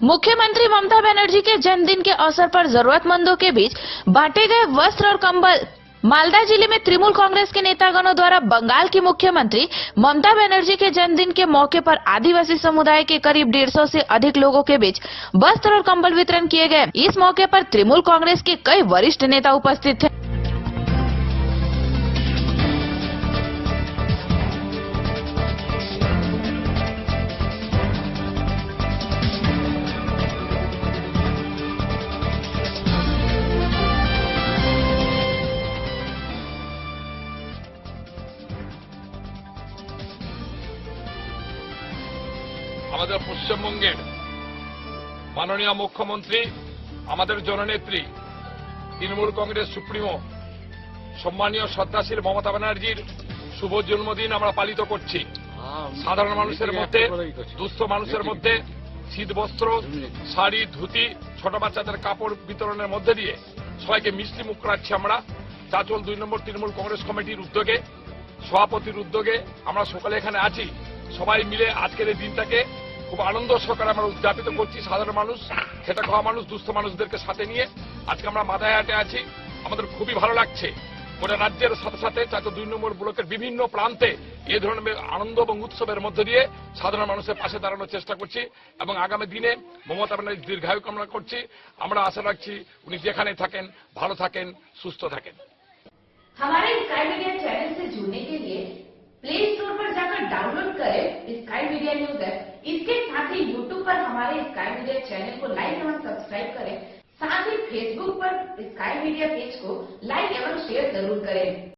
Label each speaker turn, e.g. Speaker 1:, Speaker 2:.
Speaker 1: मुख्यमंत्री ममता बनर्जी के जन्मदिन के अवसर पर जरूरतमंदों के बीच बांटे गए वस्त्र और कंबल। मालदा जिले में तृणमूल कांग्रेस के नेतागणों द्वारा बंगाल की मुख्यमंत्री ममता बनर्जी के जन्मदिन के मौके पर आदिवासी समुदाय के करीब 150 से अधिक लोगों के बीच वस्त्र और कंबल वितरण किए गए। इस मौके पर तृणमूल कांग्रेस के कई वरिष्ठ नेता उपस्थित थे।
Speaker 2: আমাদের পশ্চিমবঙ্গের মাননীয় মুখ্যমন্ত্রী, আমাদের জননেত্রী, তৃণমূল কংগ্রেস সুপ্রিমো সম্মানীয় শ্রদ্ধাশীল মমতা ব্যানার্জির শুভ জন্মদিন আমরা পালিত করছি। সাধারণ মানুষের মধ্যে, দুস্থ মানুষের মধ্যে শীত বস্ত্র, শাড়ি, ধুতি, ছোট বাচ্চাদের কাপড় বিতরণের মধ্যে দিয়ে সবাইকে মিষ্টি মুখ করাচ্ছি। আমরা চাচল 2 নম্বর তৃণমূল কংগ্রেস কমিটির উদ্যোগে, সভাপতির উদ্যোগে আমরা সকলে এখানে আছি। সবাই মিলে আজকের এই দিনটাকে খুব আনন্দ সহকারে আমরা উদযাপিত করছি। সাধারণ মানুষ, খেটে খাওয়া মানুষ, দুস্থ মানুষদেরকে সাথে নিয়ে আজকে আমরা মাথায় হাটে আছি। আমাদের খুবই ভালো লাগছে। গোটা রাজ্যের সাথে সাথে চাচল 2 নম্বর ব্লকের বিভিন্ন প্রান্তে এই ধরনের আনন্দ এবং উৎসবের মধ্য দিয়ে সাধারণ মানুষের পাশে দাঁড়ানোর চেষ্টা করছি এবং আগামী দিনে মমতা ব্যানার্জির দীর্ঘায়ু কামনা করছি। আমরা আশা রাখছি উনি যেখানে থাকেন ভালো থাকেন, সুস্থ থাকেন।
Speaker 1: हमारे स्काई मीडिया चैनल से जुड़ने के लिए प्ले स्टोर पर जाकर डाउनलोड करें स्काई मीडिया न्यूज ऐप। इसके साथ ही यूट्यूब पर हमारे स्काई मीडिया चैनल को लाइक एवं सब्सक्राइब करें। साथ ही फेसबुक पर स्काई मीडिया पेज को लाइक एवं शेयर जरूर करें।